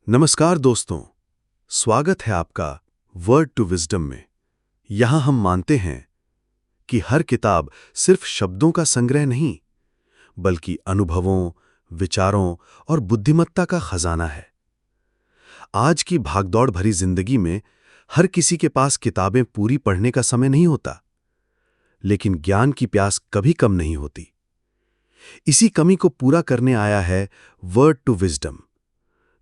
नमस्कार दोस्तों, स्वागत है आपका वर्ड टू विजडम में। यहाँ हम मानते हैं कि हर किताब सिर्फ शब्दों का संग्रह नहीं, बल्कि अनुभवों, विचारों और बुद्धिमत्ता का खजाना है। आज की भागदौड़ भरी जिंदगी में हर किसी के पास किताबें पूरी पढ़ने का समय नहीं होता, लेकिन ज्ञान की प्यास कभी कम नहीं होती। इसी कमी को पूरा करने आया है वर्ड टू विजडम,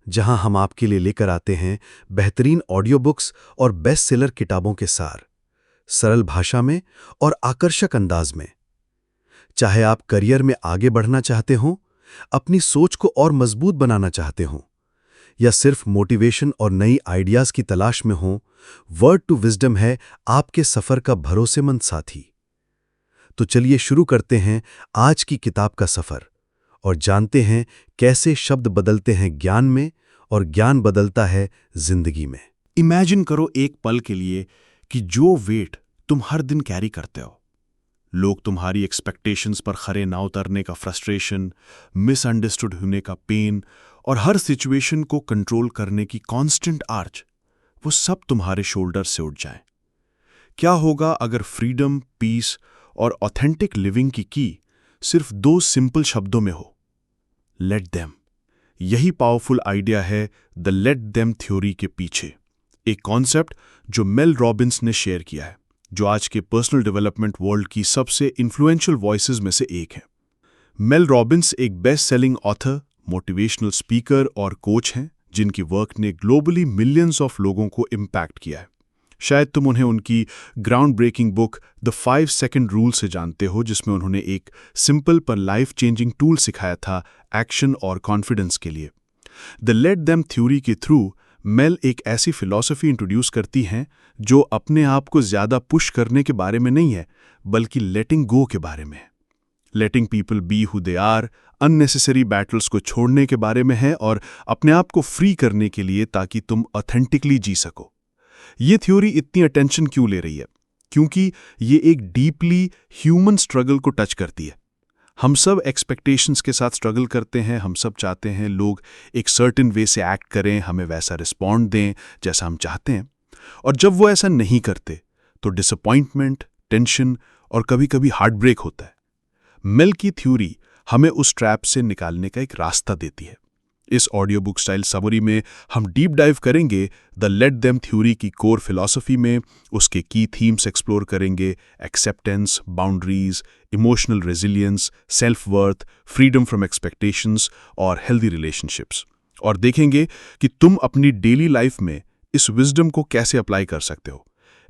जहां हम आपके लिए लेकर आते हैं बेहतरीन ऑडियो बुक्स और बेस्ट सेलर किताबों के सार, सरल भाषा में और आकर्षक अंदाज में। चाहे आप करियर में आगे बढ़ना चाहते हो, अपनी सोच को और मजबूत बनाना चाहते हो, या सिर्फ मोटिवेशन और नई आइडियाज की तलाश में हो, वर्ड टू विजडम है आपके सफर का भरोसेमंद साथी। तो चलिए शुरू करते हैं आज की किताब का सफर और जानते हैं कैसे शब्द बदलते हैं ज्ञान में और ज्ञान बदलता है जिंदगी में। इमेजिन करो एक पल के लिए कि जो वेट तुम हर दिन कैरी करते हो, लोग तुम्हारी एक्सपेक्टेशंस पर खरे ना उतरने का फ्रस्ट्रेशन, मिसअंडरस्टूड होने का पेन और हर सिचुएशन को कंट्रोल करने की कांस्टेंट आर्च, वो सब तुम्हारे शोल्डर से उठ जाए। क्या होगा अगर फ्रीडम, पीस और ऑथेंटिक लिविंग की सिर्फ दो सिंपल शब्दों में हो? Let them. यही पावरफुल आइडिया है द लेट देम थ्योरी के पीछे, एक कॉन्सेप्ट जो मेल रॉबिन्स ने शेयर किया है, जो आज के पर्सनल डेवलपमेंट वर्ल्ड की सबसे इन्फ्लुएंशियल वॉइसेस में से एक है। मेल रॉबिन्स एक best selling author, motivational speaker और कोच हैं, जिनकी वर्क ने ग्लोबली मिलियंस ऑफ लोगों को इम्पैक्ट किया है। शायद तुम उन्हें उनकी ground breaking book the 5 second rule से जानते हो, जिसमें उन्होंने एक सिंपल पर लाइफ चेंजिंग टूल सिखाया था एक्शन और कॉन्फिडेंस के लिए। द लेट देम थ्योरी के थ्रू मेल एक ऐसी फिलॉसफी इंट्रोड्यूस करती हैं जो अपने आप को ज्यादा पुश करने के बारे में नहीं है, बल्कि लेटिंग गो के बारे में है। Letting people be who they are, unnecessary battles को छोड़ने के बारे में है और अपने आप को फ्री करने के लिए, ताकि तुम ऑथेंटिकली जी सको। ये थ्योरी इतनी अटेंशन क्यों ले रही है? क्योंकि ये एक डीपली ह्यूमन स्ट्रगल को टच करती है। हम सब एक्सपेक्टेशंस के साथ स्ट्रगल करते हैं। हम सब चाहते हैं लोग एक सर्टेन वे से एक्ट करें, हमें वैसा रिस्पॉन्ड दें जैसा हम चाहते हैं, और जब वो ऐसा नहीं करते तो डिसअपॉइंटमेंट, टेंशन और कभी-कभी हार्ट ब्रेक होता है। मेल की थ्योरी हमें उस ट्रैप से निकालने का एक रास्ता देती है। इस ऑडियो बुक स्टाइल समरी में हम डीप डाइव करेंगे द लेट देम थ्योरी की कोर फिलॉसफी में, उसके की थीम्स एक्सप्लोर करेंगे, acceptance, boundaries, emotional resilience, self worth, freedom from expectations और हेल्दी रिलेशनशिप्स, और देखेंगे कि तुम अपनी डेली लाइफ में इस विजडम को कैसे अप्लाई कर सकते हो।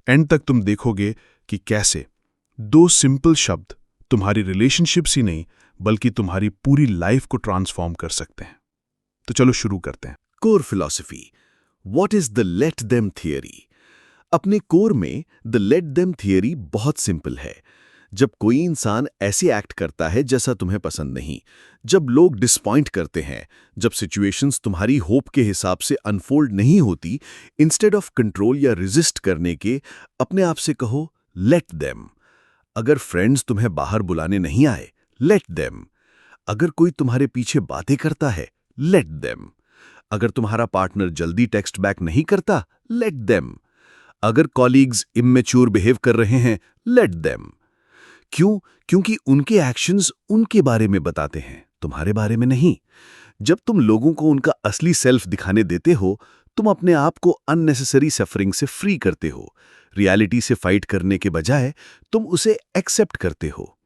एंड तक तुम देखोगे कि कैसे दो सिंपल शब्द तुम्हारी रिलेशनशिप्स ही नहीं, बल्कि तुम्हारी पूरी लाइफ को ट्रांसफॉर्म कर सकते हैं। तो चलो शुरू करते हैं। Core philosophy, what is the let them theory? अपने कोर में द लेट देम थियरी बहुत सिंपल है। जब कोई इंसान ऐसे एक्ट करता है जैसा तुम्हें पसंद नहीं, जब लोग डिसपॉइंट करते हैं, जब सिचुएशंस तुम्हारी होप के हिसाब से अनफोल्ड नहीं होती, इंस्टेड ऑफ कंट्रोल या रेजिस्ट करने के, अपने आप से कहो लेट देम। अगर फ्रेंड्स तुम्हें बाहर बुलाने नहीं आए, लेट देम। अगर कोई तुम्हारे पीछे बातें करता है, लेट देम। अगर तुम्हारा पार्टनर जल्दी टेक्स्ट बैक नहीं करता, लेट देम। अगर कॉलीग्स इमेच्योर बिहेव कर रहे हैं, लेट देम। क्यों? क्योंकि उनके एक्शंस उनके बारे में बताते हैं, तुम्हारे बारे में नहीं। जब तुम लोगों को उनका असली सेल्फ दिखाने देते हो, तुम अपने आप को अननेसेसरी सफरिंग से फ्री करते हो। रियलिटी से फाइट करने के बजाय तुम उसे एक्सेप्ट करते हो।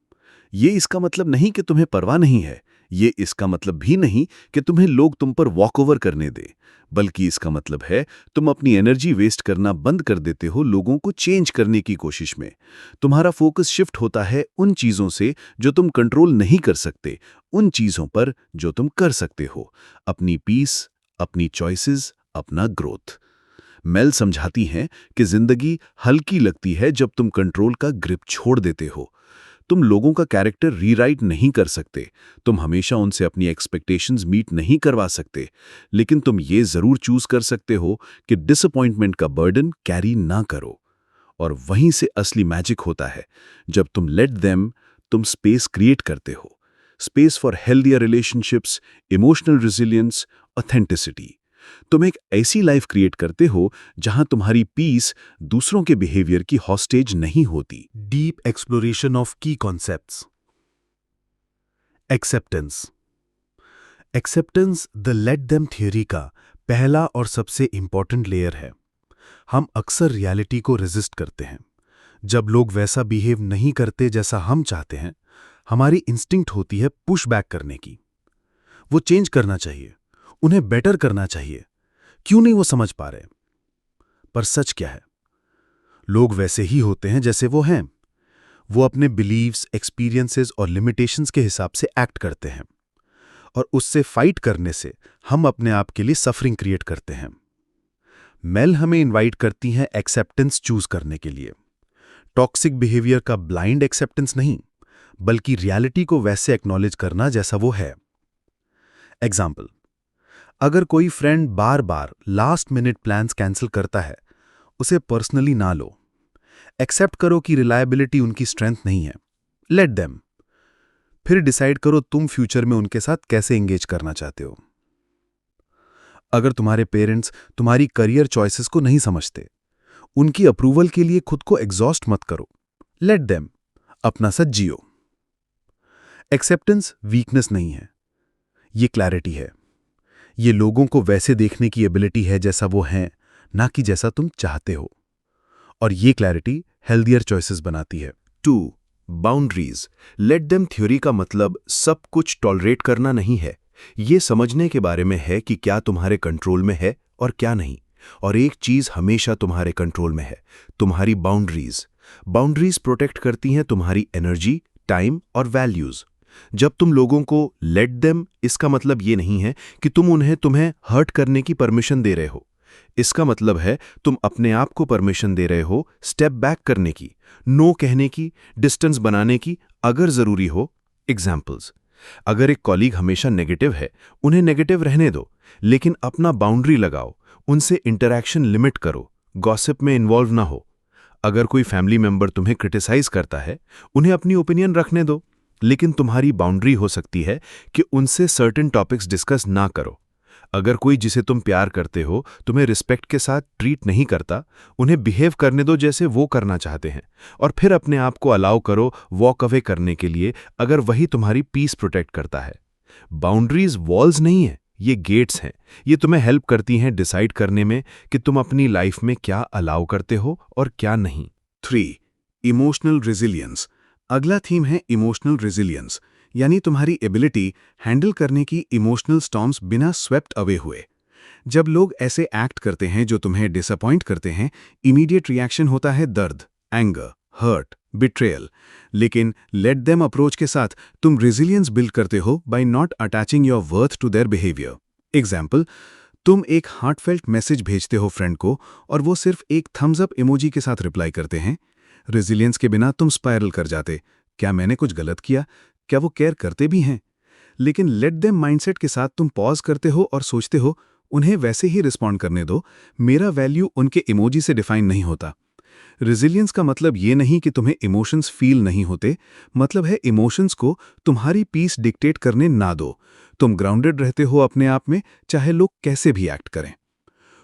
ये इसका मतलब नहीं कि तुम्हें परवाह नहीं है, ये इसका मतलब भी नहीं कि तुम्हें लोग तुम पर वॉक ओवर करने दें, बल्कि इसका मतलब है तुम अपनी एनर्जी वेस्ट करना बंद कर देते हो लोगों को चेंज करने की कोशिश में। तुम्हारा फोकस शिफ्ट होता है उन चीजों से जो तुम कंट्रोल नहीं कर सकते, उन चीजों पर जो तुम कर सकते हो, अपनी पीस, अपनी चॉइसेस, अपना ग्रोथ। मेल समझाती हैं कि जिंदगी हल्की लगती है जब तुम कंट्रोल का ग्रिप छोड़ देते हो। तुम लोगों का कैरेक्टर रीराइट नहीं कर सकते, तुम हमेशा उनसे अपनी एक्सपेक्टेशंस मीट नहीं करवा सकते, लेकिन तुम ये जरूर चूज कर सकते हो कि डिसअपॉइंटमेंट का बर्डन कैरी ना करो। और वहीं से असली मैजिक होता है, जब तुम लेट देम, तुम स्पेस क्रिएट करते हो। Space for healthier relationships, emotional resilience, authenticity. तुम एक ऐसी लाइफ क्रिएट करते हो जहां तुम्हारी पीस दूसरों के बिहेवियर की हॉस्टेज नहीं होती। डीप एक्सप्लोरेशन ऑफ की concepts. Acceptance. Acceptance the let them theory का पहला और सबसे इंपॉर्टेंट लेयर है। हम अक्सर रियलिटी को रेजिस्ट करते हैं। जब लोग वैसा बिहेव नहीं करते जैसा हम चाहते हैं, हमारी इंस्टिंक्ट होती है पुश बैक करने की। वो चेंज करना चाहिए, उन्हें बेटर करना चाहिए, क्यों नहीं वो समझ पा रहे। पर सच क्या है? लोग वैसे ही होते हैं जैसे वो हैं। वो अपने बिलीव्स, एक्सपीरियंसेस और लिमिटेशंस के हिसाब से एक्ट करते हैं, और उससे फाइट करने से हम अपने आप के लिए सफरिंग क्रिएट करते हैं। मेल हमें इनवाइट करती हैं एक्सेप्टेंस चूज करने के लिए। टॉक्सिक बिहेवियर का ब्लाइंड एक्सेप्टेंस नहीं, बल्कि रियलिटी को वैसे एक्नॉलेज करना जैसा वो है। एग्जाम्पल, अगर कोई फ्रेंड बार बार लास्ट मिनट प्लान्स कैंसिल करता है, उसे पर्सनली ना लो। एक्सेप्ट करो कि रिलायबिलिटी उनकी स्ट्रेंथ नहीं है। Let them. फिर डिसाइड करो तुम फ्यूचर में उनके साथ कैसे एंगेज करना चाहते हो। अगर तुम्हारे पेरेंट्स तुम्हारी करियर चॉइसेस को नहीं समझते, उनकी अप्रूवल के लिए खुद को एग्जॉस्ट मत करो। Let them. अपना सच जियो। एक्सेप्टेंस वीकनेस नहीं है, ये क्लैरिटी है। ये लोगों को वैसे देखने की एबिलिटी है जैसा वो हैं, ना कि जैसा तुम चाहते हो। और ये क्लैरिटी हेल्दियर चॉइसेस बनाती है। 2. बाउंड्रीज। लेट देम थ्योरी का मतलब सब कुछ टॉलरेट करना नहीं है। ये समझने के बारे में है कि क्या तुम्हारे कंट्रोल में है और क्या नहीं। और एक चीज हमेशा तुम्हारे कंट्रोल में है, तुम्हारी बाउंड्रीज। बाउंड्रीज प्रोटेक्ट करती हैं तुम्हारी एनर्जी, टाइम और वैल्यूज। जब तुम लोगों को लेट देम, इसका मतलब ये नहीं है कि तुम उन्हें तुम्हें हर्ट करने की परमिशन दे रहे हो। इसका मतलब है तुम अपने आप को परमिशन दे रहे हो स्टेप बैक करने की, नो कहने की, डिस्टेंस बनाने की अगर जरूरी हो। एग्जाम्पल्स, अगर एक कॉलीग हमेशा नेगेटिव है, उन्हें नेगेटिव रहने दो, लेकिन अपना बाउंड्री लगाओ, उनसे इंटरैक्शन लिमिट करो, गॉसिप में इन्वॉल्व ना हो। अगर कोई फैमिली मेंबर तुम्हें क्रिटिसाइज करता है, उन्हें अपनी ओपिनियन रखने दो, लेकिन तुम्हारी बाउंड्री हो सकती है कि उनसे सर्टेन टॉपिक्स डिस्कस ना करो। अगर कोई जिसे तुम प्यार करते हो तुम्हें रिस्पेक्ट के साथ ट्रीट नहीं करता, उन्हें बिहेव करने दो जैसे वो करना चाहते हैं, और फिर अपने आप को अलाउ करो वॉक अवे करने के लिए अगर वही तुम्हारी पीस प्रोटेक्ट करता है। बाउंड्रीज वॉल्स नहीं है, ये गेट्स हैं। ये तुम्हें हेल्प करती हैं डिसाइड करने में कि तुम अपनी लाइफ में क्या अलाउ करते हो और क्या नहीं। 3. Emotional resilience. अगला थीम है इमोशनल रेजिलियंस, यानी तुम्हारी एबिलिटी हैंडल करने की इमोशनल स्टॉर्म्स बिना स्वेप्ट अवे हुए। जब लोग ऐसे एक्ट करते हैं जो तुम्हें डिसअपॉइंट करते हैं, इमीडिएट रिएक्शन होता है दर्द, एंगर, हर्ट, बिट्रेयल। लेकिन लेट देम अप्रोच के साथ तुम रेजिलियंस बिल्ड करते हो by not attaching your worth to their behaviour. Example, तुम एक हार्टफेल्ट मैसेज भेजते हो फ्रेंड को और वो सिर्फ एक थम्स अप इमोजी के साथ रिप्लाई करते हैं। रेजिलियंस के बिना तुम स्पायरल कर जाते, क्या मैंने कुछ गलत किया, क्या वो केयर करते भी हैं। लेकिन लेट देम माइंडसेट के साथ तुम पॉज करते हो और सोचते हो उन्हें वैसे ही रिस्पॉन्ड करने दो, मेरा वैल्यू उनके इमोजी से डिफाइन नहीं होता। रेजिलियंस का मतलब ये नहीं कि तुम्हें इमोशंस फील नहीं होते, मतलब है इमोशंस को तुम्हारी पीस डिक्टेट करने ना दो। तुम ग्राउंडेड रहते हो अपने आप में, चाहे लोग कैसे भी एक्ट करें।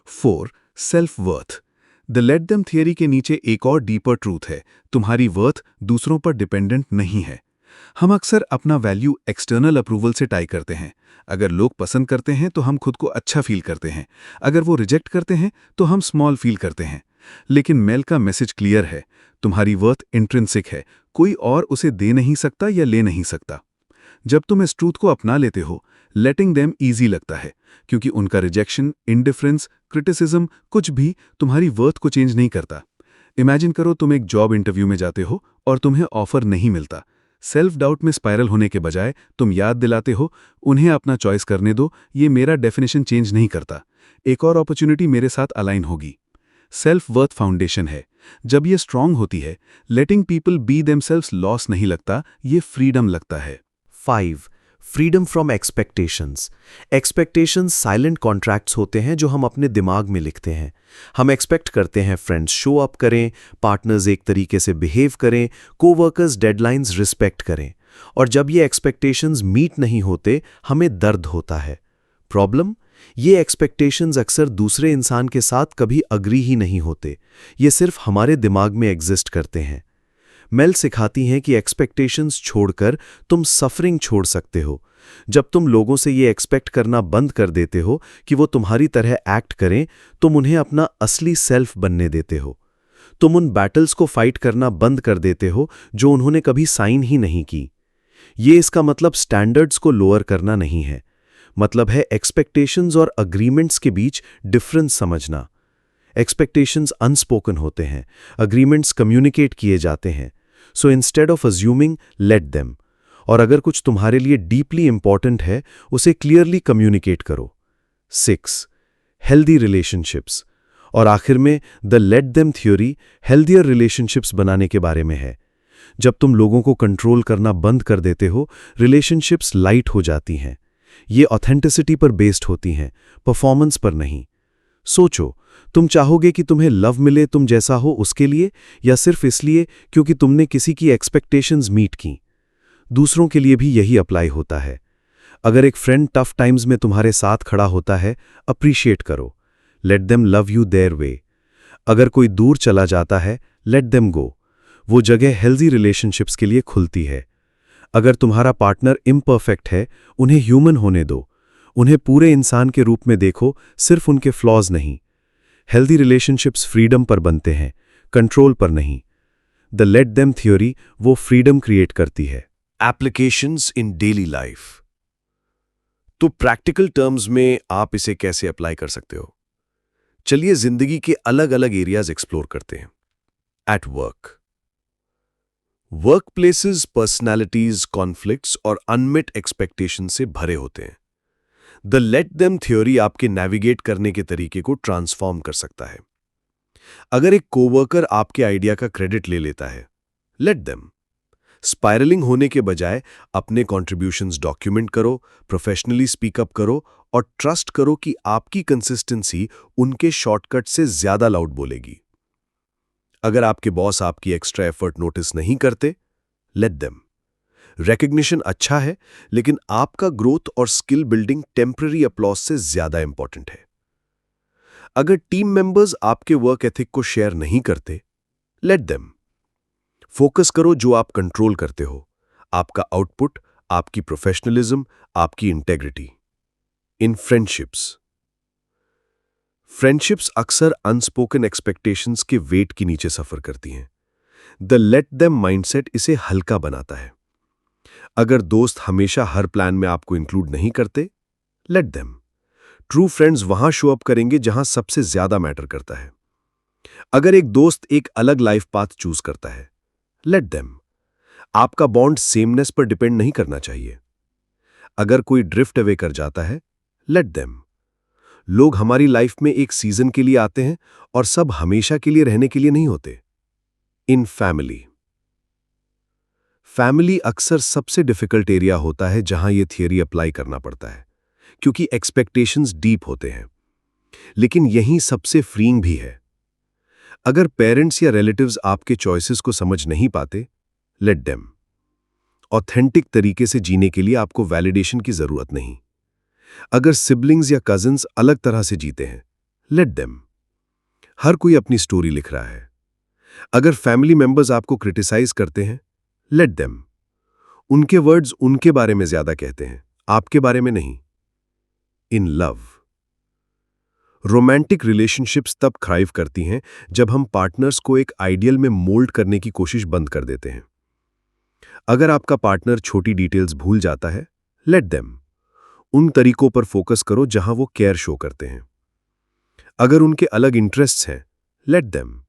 4. Self worth. The let them theory के नीचे एक और डीपर ट्रूथ है, तुम्हारी वर्थ दूसरों पर डिपेंडेंट नहीं है। हम अक्सर अपना वैल्यू एक्सटर्नल अप्रूवल से टाई करते हैं। अगर लोग पसंद करते हैं तो हम खुद को अच्छा फील करते हैं, अगर वो रिजेक्ट करते हैं तो हम स्मॉल फील करते हैं। लेकिन मेल का मैसेज क्लियर है, तुम्हारी वर्थ इंट्रिंसिक है, कोई और उसे दे नहीं सकता या ले नहीं सकता। जब तुम इस ट्रूथ को अपना लेते हो, लेटिंग देम ईजी लगता है, क्योंकि उनका रिजेक्शन, इंडिफरेंस, क्रिटिसिज्म कुछ भी तुम्हारी वर्थ को चेंज नहीं करता। इमेजिन करो तुम एक जॉब इंटरव्यू में जाते हो और तुम्हें ऑफर नहीं मिलता। सेल्फ डाउट में स्पाइरल होने के बजाय तुम याद दिलाते हो, उन्हें अपना चॉइस करने दो, ये मेरा डेफिनेशन चेंज नहीं करता, एक और अपॉर्चुनिटी मेरे साथ अलाइन होगी। सेल्फ वर्थ फाउंडेशन है। जब ये स्ट्रांग होती है, letting people B themselves loss नहीं लगता, ये फ्रीडम लगता है। 5. Freedom from expectations. Expectations silent contracts होते हैं जो हम अपने दिमाग में लिखते हैं। हम एक्सपेक्ट करते हैं फ्रेंड्स शो अप करें, पार्टनर्स एक तरीके से बिहेव करें, कोवर्कर्स डेडलाइंस रिस्पेक्ट करें, और जब ये एक्सपेक्टेशंस मीट नहीं होते, हमें दर्द होता है। प्रॉब्लम, ये एक्सपेक्टेशंस अक्सर दूसरे इंसान के साथ कभी अग्री ही नहीं होते, ये सिर्फ हमारे दिमाग में एग्जिस्ट करते हैं। मेल सिखाती हैं कि एक्सपेक्टेशंस छोड़कर तुम सफरिंग छोड़ सकते हो। जब तुम लोगों से ये एक्सपेक्ट करना बंद कर देते हो कि वो तुम्हारी तरह एक्ट करें, तुम उन्हें अपना असली सेल्फ बनने देते हो। तुम उन बैटल्स को फाइट करना बंद कर देते हो जो उन्होंने कभी साइन ही नहीं की। ये इसका मतलब स्टैंडर्ड्स को लोअर करना नहीं है, मतलब है एक्सपेक्टेशंस और अग्रीमेंट्स के बीच डिफरेंस समझना। एक्सपेक्टेशंस अनस्पोकन होते हैं, अग्रीमेंट्स कम्युनिकेट किए जाते हैं। So instead of assuming, let them. और अगर कुछ तुम्हारे लिए डीपली इंपॉर्टेंट है, उसे क्लियरली कम्युनिकेट करो। 6. Healthy relationships. और आखिर में the let them theory healthier relationships बनाने के बारे में है। जब तुम लोगों को कंट्रोल करना बंद कर देते हो, रिलेशनशिप्स लाइट हो जाती हैं। ये ऑथेंटिसिटी पर बेस्ड होती हैं, परफॉर्मेंस पर नहीं। सोचो, तुम चाहोगे कि तुम्हें लव मिले तुम जैसा हो उसके लिए, या सिर्फ इसलिए क्योंकि तुमने किसी की एक्सपेक्टेशंस मीट की? दूसरों के लिए भी यही अप्लाई होता है। अगर एक फ्रेंड टफ टाइम्स में तुम्हारे साथ खड़ा होता है, अप्रिशिएट करो। Let them love you their way. अगर कोई दूर चला जाता है, लेट देम गो। वो जगह हेल्दी रिलेशनशिप्स के लिए खुलती है। अगर तुम्हारा पार्टनर इम्परफेक्ट है, उन्हें ह्यूमन होने दो। उन्हें पूरे इंसान के रूप में देखो, सिर्फ उनके फ्लॉज नहीं। हेल्दी रिलेशनशिप्स फ्रीडम पर बनते हैं, कंट्रोल पर नहीं। द लेट देम थ्योरी वो फ्रीडम क्रिएट करती है। Applications in daily life. तो प्रैक्टिकल टर्म्स में आप इसे कैसे अप्लाई कर सकते हो? चलिए जिंदगी के अलग अलग एरियाज एक्सप्लोर करते हैं। At work. Work places personalities, conflicts और अनमेट एक्सपेक्टेशन से भरे होते हैं। द लेट देम थ्योरी आपके नेविगेट करने के तरीके को ट्रांसफॉर्म कर सकता है। अगर एक कोवर्कर आपके आइडिया का क्रेडिट ले लेता है, लेट देम। स्पाइरलिंग होने के बजाय अपने कॉन्ट्रीब्यूशंस डॉक्यूमेंट करो, प्रोफेशनली स्पीकअप करो और ट्रस्ट करो कि आपकी कंसिस्टेंसी उनके शॉर्टकट से ज्यादा लाउड बोलेगी। अगर आपके बॉस आपकी एक्स्ट्रा एफर्ट नोटिस नहीं करते, लेट देम। रिकग्निशन अच्छा है, लेकिन आपका ग्रोथ और स्किल बिल्डिंग टेम्पररी अपलॉज से ज्यादा इंपॉर्टेंट है। अगर टीम मेंबर्स आपके वर्क एथिक को शेयर नहीं करते, लेट देम। फोकस करो जो आप कंट्रोल करते हो, आपका आउटपुट, आपकी प्रोफेशनलिज्म, आपकी इंटेग्रिटी। इन फ्रेंडशिप्स अक्सर अनस्पोकन एक्सपेक्टेशंस के वेट के नीचे सफर करती हैं। द लेट देम माइंडसेट इसे हल्का बनाता है। अगर दोस्त हमेशा हर प्लान में आपको इंक्लूड नहीं करते, लेट देम। ट्रू फ्रेंड्स वहां शो अप करेंगे जहां सबसे ज्यादा मैटर करता है। अगर एक दोस्त एक अलग लाइफ पाथ चूज करता है, लेट देम। आपका बॉन्ड सेमनेस पर डिपेंड नहीं करना चाहिए। अगर कोई ड्रिफ्ट अवे कर जाता है, लेट देम। लोग हमारी लाइफ में एक सीजन के लिए आते हैं और सब हमेशा के लिए रहने के लिए नहीं होते। इन फैमिली अक्सर सबसे डिफिकल्ट एरिया होता है जहां यह थियरी अप्लाई करना पड़ता है, क्योंकि एक्सपेक्टेशंस डीप होते हैं। लेकिन यही सबसे फ्रीइंग भी है। अगर पेरेंट्स या रिलेटिव्स आपके चॉइसेस को समझ नहीं पाते, लेट देम। ऑथेंटिक तरीके से जीने के लिए आपको वैलिडेशन की जरूरत नहीं। अगर सिबलिंग्स या कजिन्स अलग तरह से जीते हैं, लेट देम। हर कोई अपनी स्टोरी लिख रहा है। अगर फैमिली मेंबर्स आपको क्रिटिसाइज करते हैं, लेट देम। उनके वर्ड्स उनके बारे में ज्यादा कहते हैं, आपके बारे में नहीं। In love. रोमांटिक रिलेशनशिप्स तब थ्राइव करती हैं जब हम पार्टनर्स को एक आइडियल में मोल्ड करने की कोशिश बंद कर देते हैं। अगर आपका पार्टनर छोटी डिटेल्स भूल जाता है, लेट देम। उन तरीकों पर फोकस करो जहां वो केयर शो करते हैं। अगर उनके अलग इंटरेस्ट्स हैं, let them.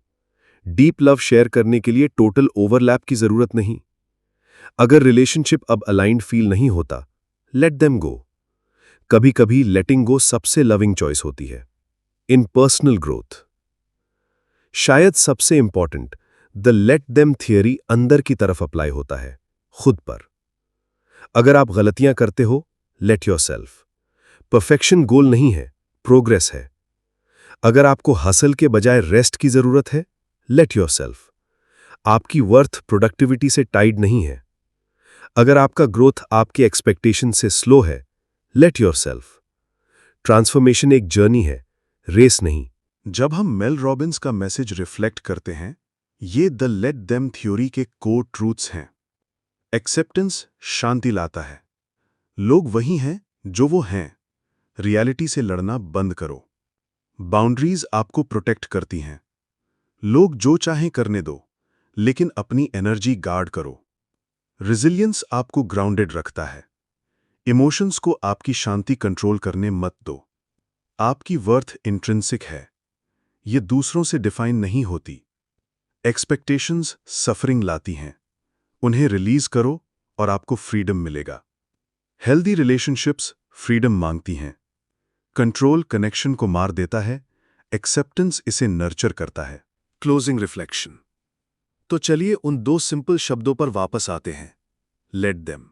Deep love share करने के लिए टोटल ओवरलैप की जरूरत नहीं। अगर रिलेशनशिप अब अलाइंड फील नहीं होता, लेट देम गो। कभी कभी लेटिंग गो सबसे लविंग चॉइस होती है। इन पर्सनल ग्रोथ। शायद सबसे important, the let them theory अंदर की तरफ अप्लाई होता है, खुद पर। अगर आप गलतियां करते हो, लेट योरसेल्फ। परफेक्शन गोल नहीं है, प्रोग्रेस है। अगर आपको हसल के बजाय रेस्ट की जरूरत है, लेट योरसेल्फ। आपकी वर्थ प्रोडक्टिविटी से टाइड नहीं है। अगर आपका ग्रोथ आपके एक्सपेक्टेशन से स्लो है, लेट योरसेल्फ। ट्रांसफॉर्मेशन एक जर्नी है, रेस नहीं। जब हम मेल रॉबिन्स का मैसेज रिफ्लेक्ट करते हैं, ये द लेट देम थ्योरी के कोर ट्रूथ्स हैं। एक्सेप्टेंस शांति लाता है। लोग वही हैं जो वो हैं। रियलिटी से लड़ना बंद करो। बाउंड्रीज आपको प्रोटेक्ट करती हैं। लोग जो चाहें करने दो, लेकिन अपनी एनर्जी गार्ड करो। रिजिलियंस आपको ग्राउंडेड रखता है। इमोशंस को आपकी शांति कंट्रोल करने मत दो। आपकी वर्थ इंट्रिंसिक है, ये दूसरों से डिफाइन नहीं होती। एक्सपेक्टेशंस सफरिंग लाती हैं, उन्हें रिलीज करो और आपको फ्रीडम मिलेगा। हेल्दी रिलेशनशिप्स फ्रीडम मांगती हैं। कंट्रोल कनेक्शन को मार देता है, एक्सेप्टेंस इसे नर्चर करता है। Closing reflection. तो चलिए उन 2 सिंपल शब्दों पर वापस आते हैं। Let them.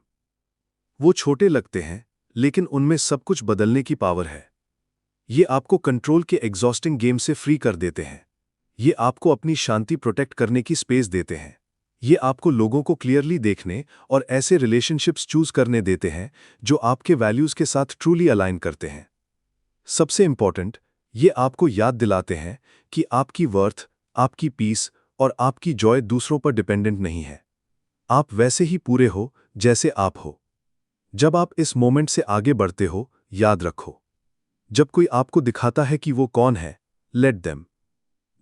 वो छोटे लगते हैं, लेकिन उनमें सब कुछ बदलने की पावर है। ये आपको कंट्रोल के एग्जॉस्टिंग गेम से फ्री कर देते हैं। ये आपको अपनी शांति प्रोटेक्ट करने की स्पेस देते हैं। ये आपको लोगों को क्लियरली देखने और ऐसे रिलेशनशिप्स चूज करने देते हैं जो आपके वैल्यूज के साथ ट्रूली अलाइन करते हैं। सबसे इंपॉर्टेंट, ये आपको याद दिलाते हैं कि आपकी वर्थ, आपकी पीस और आपकी जॉय दूसरों पर डिपेंडेंट नहीं है। आप वैसे ही पूरे हो जैसे आप हो। जब आप इस मोमेंट से आगे बढ़ते हो, याद रखो, जब कोई आपको दिखाता है कि वो कौन है, लेट देम।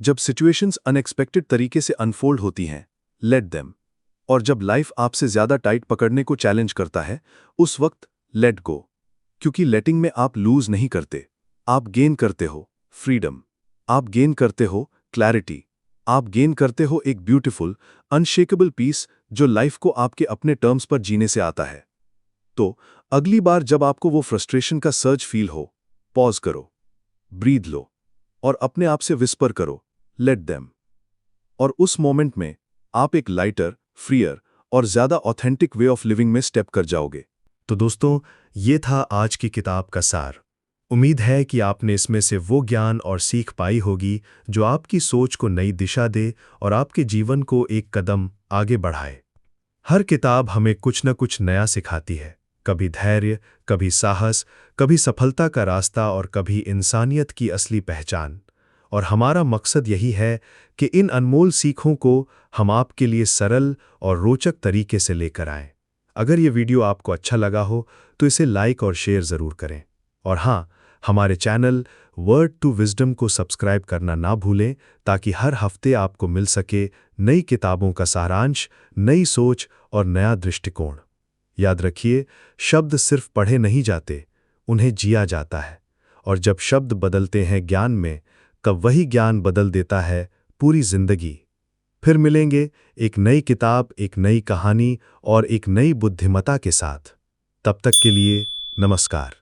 जब सिचुएशंस अनएक्सपेक्टेड तरीके से अनफोल्ड होती हैं, लेट देम। और जब लाइफ आपसे ज्यादा टाइट पकड़ने को चैलेंज करता है, उस वक्त लेट गो। क्योंकि लेटिंग में आप लूज नहीं करते, आप गेन करते हो फ्रीडम। आप गेन करते हो क्लैरिटी। आप गेन करते हो एक ब्यूटीफुल, अनशेकेबल पीस जो लाइफ को आपके अपने टर्म्स पर जीने से आता है। तो अगली बार जब आपको वो फ्रस्ट्रेशन का सर्ज फील हो, पॉज करो, ब्रीद लो और अपने आप से विस्पर करो, लेट देम। और उस मोमेंट में आप एक लाइटर, फ्रीयर और ज्यादा ऑथेंटिक वे ऑफ लिविंग में स्टेप कर जाओगे। तो दोस्तों, ये था आज की किताब का सार। उम्मीद है कि आपने इसमें से वो ज्ञान और सीख पाई होगी जो आपकी सोच को नई दिशा दे और आपके जीवन को एक कदम आगे बढ़ाए। हर किताब हमें कुछ न कुछ नया सिखाती है, कभी धैर्य, कभी साहस, कभी सफलता का रास्ता और कभी इंसानियत की असली पहचान। और हमारा मकसद यही है कि इन अनमोल सीखों को हम आपके लिए सरल और रोचक तरीके से लेकर आएं। अगर ये वीडियो आपको अच्छा लगा हो तो इसे लाइक और शेयर ज़रूर करें। और हाँ, हमारे चैनल वर्ड टू विजडम को सब्सक्राइब करना ना भूलें ताकि हर हफ्ते आपको मिल सके नई किताबों का सारांश, नई सोच और नया दृष्टिकोण। याद रखिए, शब्द सिर्फ पढ़े नहीं जाते, उन्हें जिया जाता है। और जब शब्द बदलते हैं ज्ञान में, तब वही ज्ञान बदल देता है पूरी जिंदगी। फिर मिलेंगे एक नई किताब, एक नई कहानी और एक नई बुद्धिमत्ता के साथ। तब तक के लिए नमस्कार।